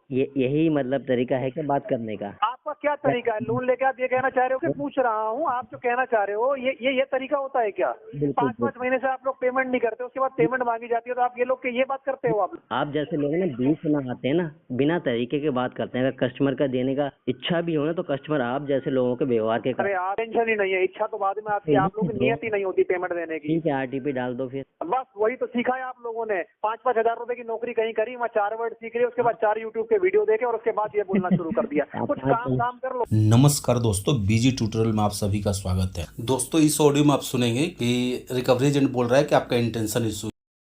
यही मतलब तरीका है क्या बात करने का? आपका क्या तरीका है? लोन लेके आप ये कहना चाह रहे हो कि पूछ रहा हूँ, आप जो कहना चाह रहे हो ये तरीका होता है क्या? बिल्कुल 5 महीने से आप लोग पेमेंट नहीं करते, उसके बाद पेमेंट मांगी जाती है तो आप ये लोग ये बात करते हो आप लोग? आप जैसे लोग ना बीच में आते हैं ना, बिना तरीके के बात करते हैं। अगर कस्टमर का देने का इच्छा भी हो ना, तो कस्टमर आप जैसे लोगों के व्यवहार के अरे आप टेंशन ही नहीं है, इच्छा तो बाद में आती है, आप लोग की नियत ही नहीं होती पेमेंट देने की। ठीक है, आरटीपी डाल दो फिर। बस वही तो सीखा है आप लोगों ने। 5-5 हजार रुपए की नौकरी कहीं करी, वहाँ 4 वर्ड सीख रहे, उसके बाद 4 यूट्यूब के वीडियो देखे और उसके बाद ये बोलना शुरू कर दिया। कुछ काम कर लो। नमस्कार दोस्तों, बीजी ट्यूटोरियल में आप सभी का स्वागत है। दोस्तों इस ऑडियो में आप सुनेंगे कि रिकवरी एजेंट बोल रहा है कि आपका इंटेंशन इशू,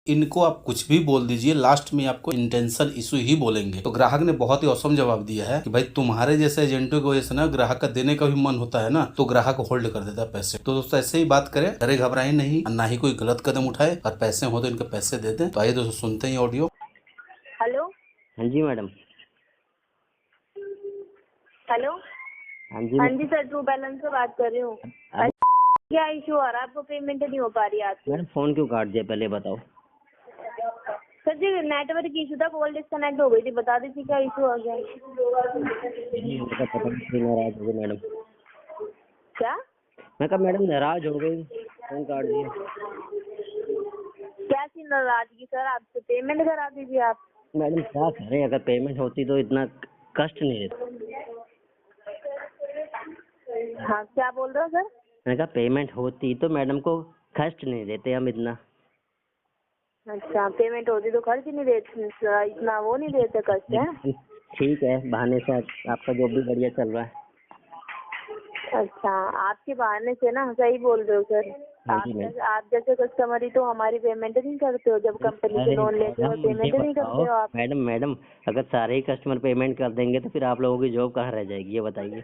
इनको आप कुछ भी बोल दीजिए, लास्ट में आपको इंटेंशन इशू ही बोलेंगे। तो ग्राहक ने बहुत ही औसम जवाब दिया है कि भाई तुम्हारे जैसे एजेंटों की वजह से ना ग्राहक का देने का भी मन होता है ना, तो ग्राहक होल्ड कर देता है पैसे। तो दोस्तों ऐसे ही बात करें, डरे घबराए नहीं, ना ही कोई गलत कदम उठाए, और पैसे हो तो इनके पैसे दे दें। तो आइए दोस्तों सुनते हैं ऑडियो। हेलो। हाँ जी मैडम। हेलो। हाँ जी हाँ जी सर, ट्रू बैलेंस से बात कर रही हूँ। क्या इशू आ रहा है आपको? पेमेंट नहीं हो पा रही है आपकी? मैडम फोन क्यों काट दिया पहले बताओ। सर जी नेटवर्क इशू था, कॉल डिस्कनेक्ट हो गई थी, बता दीजिए क्या इशू आ गया। उनका पता नहीं, नाराज हो गए मैडम। क्या? मैं कहा मैडम नाराज हो गई, फोन काट दिया। क्या सी नाराजगी सर? आपसे पेमेंट करा दीजिए आप। मैडम क्या करें, अगर पेमेंट होती तो इतना कष्ट नहीं देते। हाँ क्या बोल रहे हो सर? मैंने कहा पेमेंट होती तो मैडम को कष्ट नहीं देते हम इतना। अच्छा, पेमेंट होती तो खर्च नहीं देते, इतना वो नहीं देते कष्ट है। ठीक है, बहाने से आपका जॉब भी बढ़िया चल रहा है। अच्छा, आपके बहाने से ना, सही बोल रहे हो सर। आप जैसे कस्टमर ही तो हमारी पेमेंट नहीं करते हो, जब कंपनी से लोन लेते हो पेमेंट नहीं करते हो आप। मैडम अगर सारे ही कस्टमर पेमेंट कर देंगे तो फिर आप लोगों की जॉब कहाँ रह जाएगी, ये बताइए।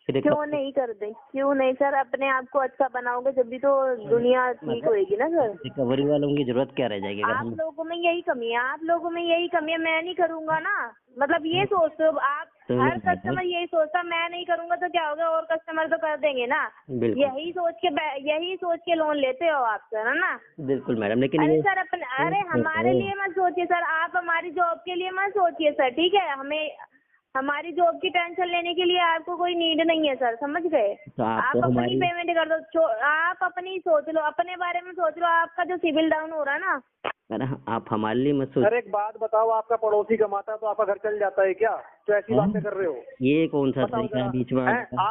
क्यों नहीं कर दे? क्यों नहीं सर? अपने आप को अच्छा बनाओगे जब भी तो दुनिया ठीक होएगी ना सर। रिकवरी वालों की जरूरत क्या रह जाएगी? आप लोगों में यही कमी है, आप लोगों में यही कमी है। मैं नहीं करूंगा ना, मतलब ये सोचते हो आप। हर कस्टमर यही सोचता, मैं नहीं करूंगा तो क्या होगा, और कस्टमर तो कर देंगे ना। यही सोच के लोन लेते हो आप सर, है ना? बिल्कुल मैडम, लेकिन अरे सर अरे हमारे लिए मत सोचिए सर, आप हमारी जॉब के लिए मत सोचिए सर, ठीक है? हमारी जॉब की टेंशन लेने के लिए आपको कोई नीड नहीं है सर, समझ गए? तो आप अपनी पेमेंट कर दो, आप अपनी सोच लो, अपने बारे में सोच लो। आपका जो सिविल डाउन हो रहा है ना, आप हमारे लिए मत सोचिए। सर एक बात बताओ, आपका पड़ोसी कमाता है तो आपका घर चल जाता है क्या? तो ऐसी बातें कर रहे हो? ये कौन सा तरीका है बीच में?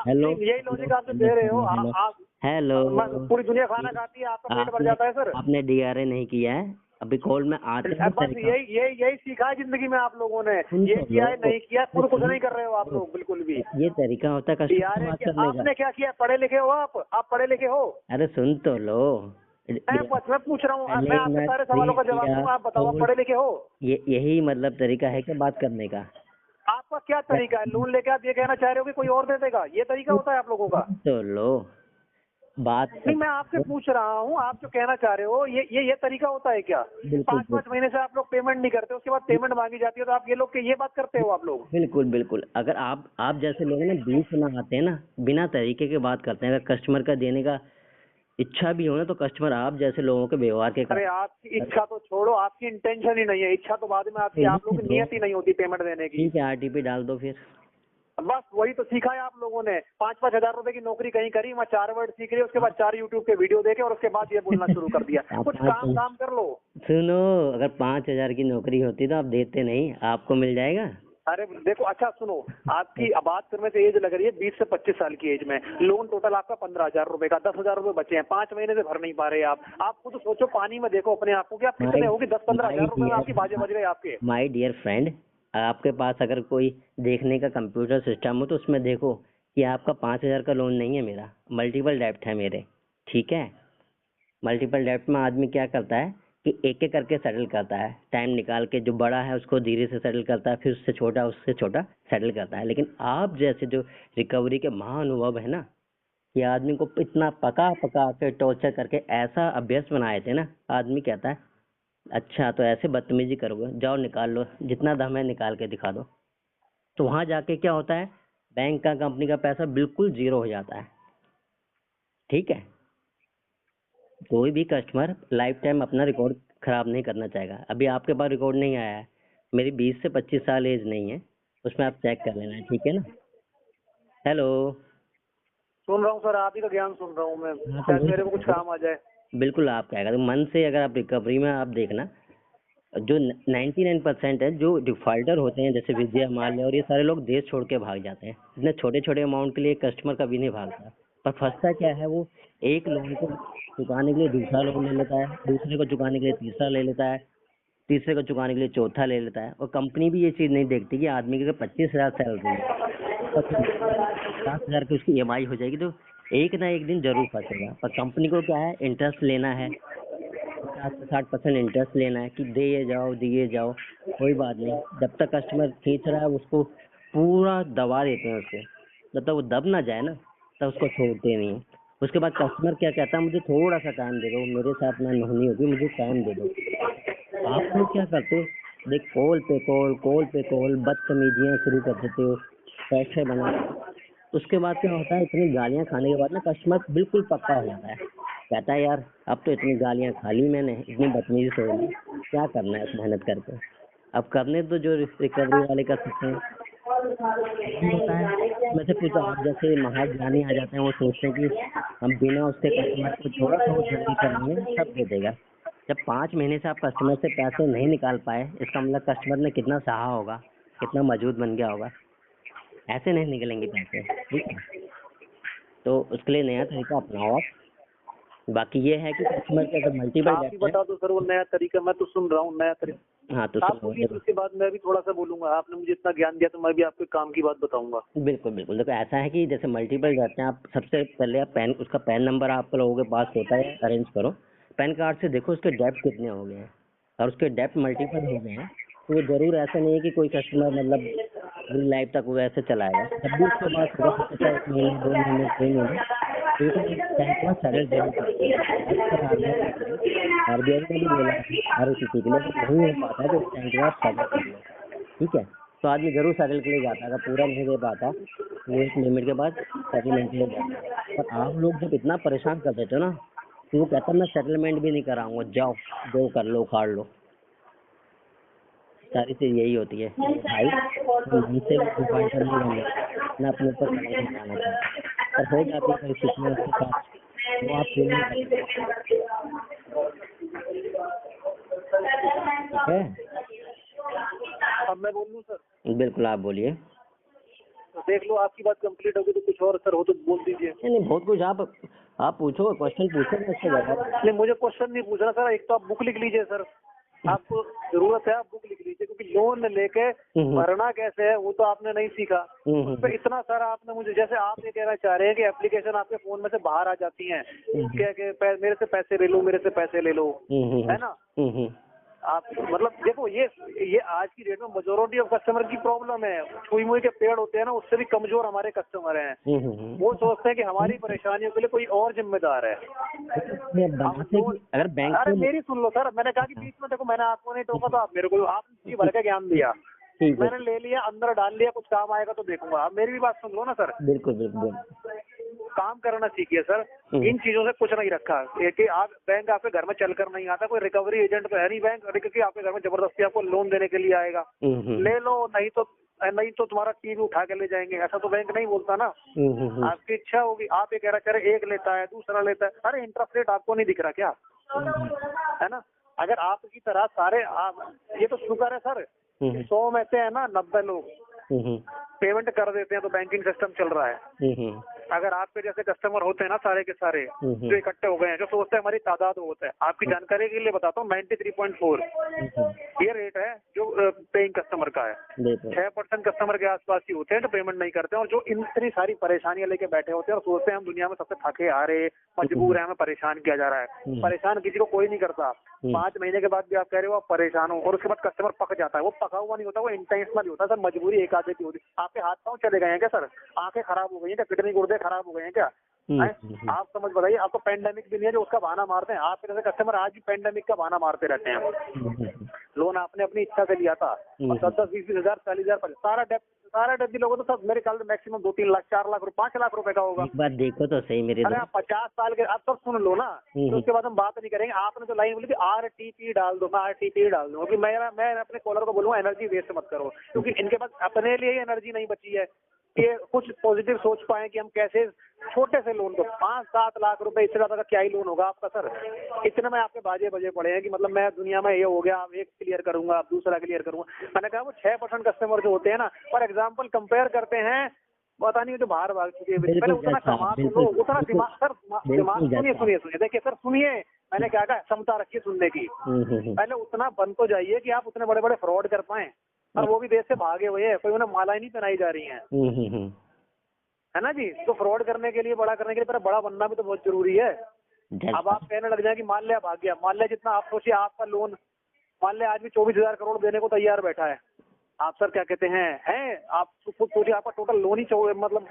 हेलो, यही लॉजिक आप दे रहे हो। आप हेलो, पूरी दुनिया खाना खाती है, आपका पेट भर जाता है सर। आपने डीआरए नहीं किया है अभी कॉल में आते हैं। बस यही सीखा है जिंदगी में आप लोगों ने, ये किया है नहीं किया, खुद कुछ नहीं कर रहे हो आप लोग बिल्कुल भी। ये तरीका होता है कस्टमर से बात करने का। आपने क्या किया? पढ़े लिखे हो आप पढ़े लिखे हो? अरे सुन तो लो, मैं पूछ रहा हूँ, मैं आपके सारे सवालों का जवाब दूंगा, आप बताओ आप पढ़े लिखे हो? यही मतलब तरीका है क्या बात करने का? आपका क्या तरीका है? लोन लेके आप ये कहना चाह रहे हो कि कोई और दे देगा, ये तरीका होता है आप लोगों का? तो लो बात नहीं, मैं आपसे पूछ रहा हूँ, आप जो कहना चाह रहे हो ये तरीका होता है क्या? 5-5 महीने से आप लोग पेमेंट नहीं करते, उसके बाद पेमेंट मांगी जाती है तो आप ये लोग ये बात करते हो आप लोग? बिल्कुल बिल्कुल। अगर आप जैसे लोग ना बीच में आते हैं ना, बिना तरीके के बात करते हैं। अगर कस्टमर का देने का इच्छा भी हो ना, तो कस्टमर आप जैसे लोगों के व्यवहार के। अरे आपकी इच्छा तो छोड़ो, आपकी इंटेंशन ही नहीं है, इच्छा तो बाद में आती है, आप लोग की नियत ही नहीं होती पेमेंट देने की। ठीक है, आरटीपी डाल दो फिर। बस वही तो सीखा है आप लोगों ने। 5-5 हजार रुपए की नौकरी कहीं करी, वहाँ 4 वर्ड सीख रहे, उसके बाद 4 यूट्यूब के वीडियो देखे और उसके बाद ये बोलना शुरू कर दिया। कुछ काम कर लो। सुनो, अगर 5,000 की नौकरी होती तो आप देते नहीं, आपको मिल जाएगा। अरे देखो, अच्छा सुनो, आपकी बात करने से एज लग रही है 20 से 25 साल की एज में। लोन टोटल आपका 15,000 रुपए का, 10,000 रुपए बचे हैं, 5 महीने से भर नहीं पा रहे आप खुद सोचो, पानी में देखो अपने आप को कि आप कितने होगी। 10-15 हजार रुपए में आपकी बाजे बज गए आपके। माय डियर फ्रेंड, आपके पास अगर कोई देखने का कंप्यूटर सिस्टम हो तो उसमें देखो कि आपका 5,000 का लोन नहीं है, मेरा मल्टीपल डेब्ट है मेरे। ठीक है, मल्टीपल डेब्ट में आदमी क्या करता है कि एक एक करके सेटल करता है, टाइम निकाल के। जो बड़ा है उसको धीरे से सेटल करता है, फिर उससे छोटा सेटल करता है। लेकिन आप जैसे जो रिकवरी के महाअनुभव है ना, ये आदमी को इतना पका के टॉर्चर करके ऐसा अभ्यस्त बनाए थे ना, आदमी कहता है अच्छा तो ऐसे बदतमीजी करोगे, जाओ निकाल लो, जितना दम है निकाल के दिखा दो। तो वहां जाके क्या होता है, बैंक का कंपनी का पैसा बिल्कुल जीरो हो जाता है। ठीक है, कोई भी कस्टमर लाइफ टाइम अपना रिकॉर्ड खराब नहीं करना चाहेगा। अभी आपके पास रिकॉर्ड नहीं आया है, मेरी 20 से 25 साल एज नहीं है, उसमें आप चेक कर लेना, ठीक है ना। हेलो। सुन रहा हूँ सर, आप ही का ज्ञान सुन रहा हूँ मैं, हाँ, शायद मेरे को कुछ काम आ जाए। बिल्कुल आप क्या करें, मन से अगर आप रिकवरी में आप देखना, जो 99% है जो डिफॉल्टर होते हैं, जैसे विजय माल्या और ये सारे लोग देश छोड़ के भाग जाते हैं। इतने छोटे छोटे अमाउंट के लिए कस्टमर कभी नहीं भागता, पर फंसता क्या है, वो एक लोन को चुकाने के लिए दूसरा लोन ले लेता है, दूसरे को चुकाने के लिए तीसरा ले लेता है, तीसरे को चुकाने के लिए चौथा ले लेता है। और कंपनी भी ये चीज नहीं देखती कि आदमी की अगर 25,000 सैलरी है, 50,000 की उसकी EMI हो जाएगी, तो एक ना एक दिन जरूर फंसेगा। पर कंपनी को क्या है, इंटरेस्ट लेना है, 50 से 60% इंटरेस्ट लेना है कि दिए जाओ, कोई बात नहीं। जब तक कस्टमर खींच रहा है उसको पूरा दबा देते हैं उसको, जब तक वो दब ना जाए ना तब उसको छोड़ते नहीं। उसके बाद कस्टमर क्या कहता है, मुझे थोड़ा सा टाइम दे दो, मेरे साथ ना नहीं होगी, मुझे टाइम दे दो। आप लोग क्या करते हो, देख कॉल पे कॉल बदतमीजियां शुरू कर देते हो, पैसे बना। उसके बाद क्या होता है, इतनी गालियां खाने के बाद ना कस्टमर बिल्कुल पक्का हो जाता है, कहता है यार अब तो इतनी गालियां खा ली मैंने, इतनी बदतमीजी से हो ली, क्या करना है मेहनत करके, अब करने तो जो रिकवरी वाले कर सकते हैं। होता है मैं से कुछ आप जैसे महाज्ञानी आ जाते हैं, वो सोचते हैं कि हम बिना उसके कस्टमर को थोड़ा सा वो जल्दी करेंगे सब दे देगा। जब 5 महीने से आप कस्टमर से पैसे नहीं निकाल पाए, इसका मतलब कस्टमर ने कितना सहा होगा, कितना मजबूत बन गया होगा। ऐसे नहीं निकलेंगे पैसे, ठीक है। तो उसके लिए नया तरीका अपनाओ आप। बाकी ये है कि कस्टमर के अगर मल्टीपल आप ही बता दो सर वो नया तरीका, मैं तो सुन रहा हूँ नया तरीका। हाँ तो आप बोलिए, तो उसके बाद मैं भी थोड़ा सा बोलूंगा। आपने मुझे इतना ज्ञान दिया तो मैं भी आपके काम की बात बताऊंगा। बिल्कुल बिल्कुल। देखो ऐसा है कि जैसे मल्टीपल रहते हैं, आप सबसे पहले आप उसका पैन नंबर आप लोगों के पास होता है, अरेंज करो। पैन कार्ड से देखो उसके डेप्थ कितने हो गए हैं, और उसके डेप्थ मल्टीपल हो गए हैं तो वो जरूर ऐसा नहीं है कि कोई कस्टमर मतलब पूरी लाइफ तक वो ऐसे चलाएगा। जब भी उसके पास होगा सबसे चाहे 1 महीने 2 महीने 3 महीने, तो बैंक में सैलरी जरूर करते हैं। RBI ने भी बोला है ROCC के लिए, अगर नहीं हो पाता तो बैंक के बाद सेटल कर लो, ठीक है। तो आदमी जरूर सेटल के लिए जाता है, अगर पूरा नहीं दे पाता तो एक लिमिट के बाद सेटलमेंट के लिए जाता है। पर आप लोग जब इतना परेशान कर देते हो ना, तो वो कहता है मैं सेटलमेंट भी नहीं कराऊंगा, जाओ जो कर लो उखाड़ लो। सारी चीज यही होती है भाई, मन से डिफॉल्टर नहीं बनना, ना अपने ऊपर कलंक लगाना चाहिए। और हो जाती है परिस्थितियाँ उसके साथ, वो आप फील नहीं कर सकते, ठीक है। अब मैं बोलूँ सर? बिल्कुल आप बोलिए। तो देख लो, आपकी बात कंप्लीट होगी तो कुछ और सर हो तो बोल दीजिए। नहीं बहुत कुछ आप पूछो, क्वेश्चन पूछो, मैं उसका जवाब। नहीं, मुझे क्वेश्चन नहीं पूछना सर। एक तो आप बुक लिख लीजिए सर, आपको जरूरत है आप बुक लिख लीजिए, क्योंकि लोन लेके भरना कैसे है वो तो आपने नहीं सीखा। उस पर इतना सारा आपने मुझे, जैसे आप ये कहना चाह रहे हैं कि एप्लीकेशन आपके फोन में से बाहर आ जाती हैं, क्या मेरे से पैसे ले लो, मेरे से पैसे ले लो, है ना। आप मतलब देखो, ये आज की डेट में मेजोरिटी ऑफ कस्टमर की प्रॉब्लम है। छुई मुई के पेड़ होते हैं ना, उससे भी कमजोर हमारे कस्टमर हैं। वो सोचते हैं कि हमारी परेशानियों के लिए कोई और जिम्मेदार है। अगर बैंक, अरे मेरी सुन लो सर, मैंने कहा कि बीच में देखो, मैंने आपको नहीं टोका तो आप मेरे को, आपने भर का ज्ञान दिया, मैंने ले लिया, अंदर डाल लिया, कुछ काम आएगा तो देखूंगा। आप मेरी भी बात सुन लो ना सर। बिल्कुल बिल्कुल। काम करना सीखिए सर, इन चीजों से कुछ नहीं रखा कि आप बैंक आपके घर में चलकर नहीं आता, कोई रिकवरी एजेंट तो है नहीं बैंक कि आपके घर में जबरदस्ती आपको लोन देने के लिए आएगा। ले लो, नहीं तो तुम्हारा टीवी उठा के ले जाएंगे, ऐसा तो बैंक नहीं बोलता ना। आपकी इच्छा होगी, आप ये कह रहे हैं एक लेता है दूसरा लेता है, अरे इंटरेस्ट रेट आपको नहीं दिख रहा क्या, है ना। अगर आपकी तरह सारे ये तो शुक्र है सर, 100 में से है ना 90 लोग पेमेंट कर देते हैं, तो बैंकिंग सिस्टम चल रहा है। अगर आपके जैसे कस्टमर होते हैं ना सारे के सारे जो इकट्ठे हो गए हैं, जो सोचते हैं हमारी तादाद होता है, आपकी जानकारी के लिए बताता हूँ 93.4 ये रेट है जो पेइंग कस्टमर का है। 6% कस्टमर के आसपास ही होते हैं जो पेमेंट नहीं करते हैं, और जो इतनी सारी परेशानियां लेके बैठे होते हैं और सोचते हैं हम दुनिया में सबसे थके आ रहे, मजबूर है, हमें परेशान किया जा रहा है। परेशान किसी को कोई नहीं करता। 5 महीने के बाद भी आप कह रहे हो आप परेशान हो, और उसके बाद कस्टमर पक जाता है। वो पका हुआ नहीं होता, वो इंटेंशनल होता है सर, मजबूरी एक आधे की होती है। आपके हाथ पाँव चले गए हैं क्या सर, आंखें खराब हो गई हैं क्या, किडनी गुर्दे खराब हो गए हैं क्या, आप समझ बताइए। आपको पेंडेमिक भी नहीं है जो उसका बहाना मारते हैं। आपके जैसे कस्टमर आज भी पेंडेमिक का बहाना मारते रहते हैं। लोन आपने अपनी इच्छा से लिया था, 10-10, 20-20 हजार, 40,000 सारा डेप्ट सारे डब्बी लोगों तो सब मेरे ख्याल से मैक्सिमम 2-3 लाख 4 लाख 5 लाख रुपए का होगा। एक बार देखो तो सही मेरे अरे दोस्त। आप 50 साल के, आप सब सुन लो ना, तो उसके बाद हम बात नहीं करेंगे। आपने जो लाइन बोली थी RTP डाल दो, मैं RTP डाल दूँ, क्योंकि मैं अपने कॉलर को बोलूँगा एनर्जी वेस्ट मत करो, क्योंकि इनके पास अपने लिए ही एनर्जी नहीं बची है कि कुछ पॉजिटिव सोच पाए कि हम कैसे छोटे से लोन को 5-7 लाख रुपए, इससे ज्यादा का क्या ही लोन होगा आपका सर। इतने में आपके बाजे बजे पड़े हैं कि मतलब मैं दुनिया में ये हो गया, अब एक क्लियर करूंगा, अब दूसरा क्लियर करूंगा। मैंने कहा वो 6% कस्टमर जो होते हैं ना, फॉर एग्जाम्पल कंपेयर करते हैं, पता नहीं जो बाहर भाग चुके हैं, पहले उतना कमा तो लो, उतना दिमाग सर, दिमाग सुनिए देखिए सर, सुनिए मैंने क्या कहा, क्षमता रखिए सुनने की। पहले उतना बन तो जाइए कि आप उतने बड़े बड़े फ्रॉड कर पाए, और वो भी देश से भागे हुए हैं, कोई उन्हें मालाएं नहीं पहनाई जा रही हैं, है ना जी। तो फ्रॉड करने के लिए, बड़ा करने के लिए बड़ा बनना भी तो बहुत जरूरी है। अब आप कहने लग जाए कि मान लिया भाग गया, मान लिया जितना आप सोचिए आपका लोन, मान लिया आज भी 24,000 करोड़ देने को तैयार बैठा है, आप सर क्या कहते हैं आप खुद सोचिए आपका टोटल लोन ही मतलब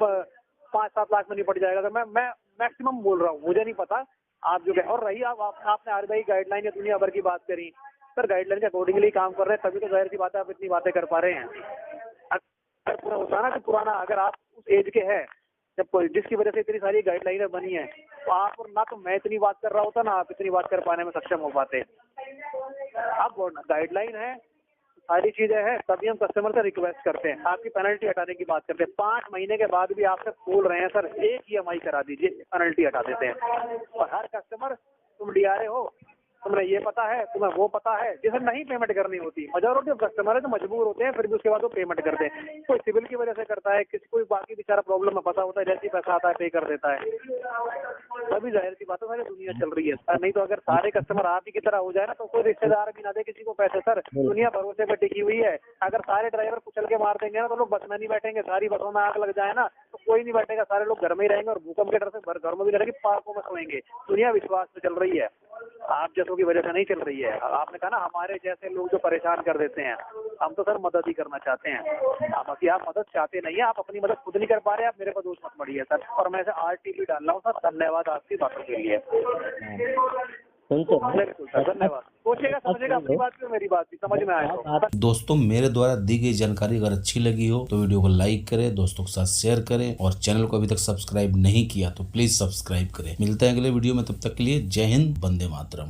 5-7 लाख में निपट जाएगा। अगर मैं मैक्सिमम बोल रहा हूँ, मुझे नहीं पता आप जो और रही आपने RBI गाइडलाइन या दुनिया भर की बात करी, सर गाइडलाइन के अकॉर्डिंगली काम कर रहे हैं, तभी तो जाहिर सी बात है आप इतनी बातें कर पा रहे हैं। अगर पूरा होता ना कि पुराना, अगर आप उस एज के हैं जब जिसकी वजह से इतनी सारी गाइडलाइनें बनी है, तो आप और ना तो मैं इतनी बात कर रहा होता, ना आप इतनी बात कर पाने में सक्षम हो पाते। अब गाइडलाइन है, सारी चीजें हैं, तभी हम कस्टमर से रिक्वेस्ट करते हैं, आपकी पेनल्टी हटाने की बात करते हैं। 5 महीने के बाद भी आपसे बोल रहे हैं सर एक EMI करा दीजिए, पेनल्टी हटा देते हैं। और हर कस्टमर, तुम DRA हो, तुम्हें ये पता है, तुम्हें वो पता है, जिसे नहीं पेमेंट करनी होती, मेजॉरिटी ऑफ कस्टमर है तो मजबूर होते हैं, फिर भी उसके बाद वो पेमेंट करते हैं। कोई सिविल की वजह से करता है, किसी कोई बाकी बेचारा प्रॉब्लम में फंसा होता है, जैसे ही पैसा आता है पे कर देता है, तभी जाहिर सी बात है सारी दुनिया चल रही है। नहीं तो अगर सारे कस्टमर आप ही की तरह हो जाए ना, तो कोई रिश्तेदार भी ना दे किसी को पैसे सर, दुनिया भरोसे पर टिकी हुई है। अगर सारे ड्राइवर कुचल के मार देंगे ना, तो लोग बस में नहीं बैठेंगे, सारी बसों में आग लग जाए ना तो कोई नहीं बैठेगा, सारे लोग घर में ही रहेंगे, और भूकंप के डर से घर में भी रहेंगे, पार्कों में सोएंगे। दुनिया विश्वास पे चल रही है, आप जैसों की वजह से नहीं चल रही है। आपने कहा ना हमारे जैसे लोग जो परेशान कर देते हैं, हम तो सर मदद ही करना चाहते हैं। बाकी आप मदद चाहते नहीं है, आप अपनी मदद खुद नहीं कर पा रहे, आप मेरे पर दोष मत पड़िए सर। और मैं RTP डाल रहा हूँ सर, धन्यवाद आपकी बातों के लिए। धन्यवाद, सोचिएगा समझेगा अपनी बात भी, मेरी बात भी समझ में आएगा। दोस्तों मेरे द्वारा दी गई जानकारी अगर अच्छी लगी हो तो वीडियो को लाइक करें, दोस्तों के साथ शेयर करें, और चैनल को अभी तक सब्सक्राइब नहीं किया तो प्लीज सब्सक्राइब करें। मिलते हैं अगले वीडियो में, तब तक के लिए जय हिंद, वंदे मातरम।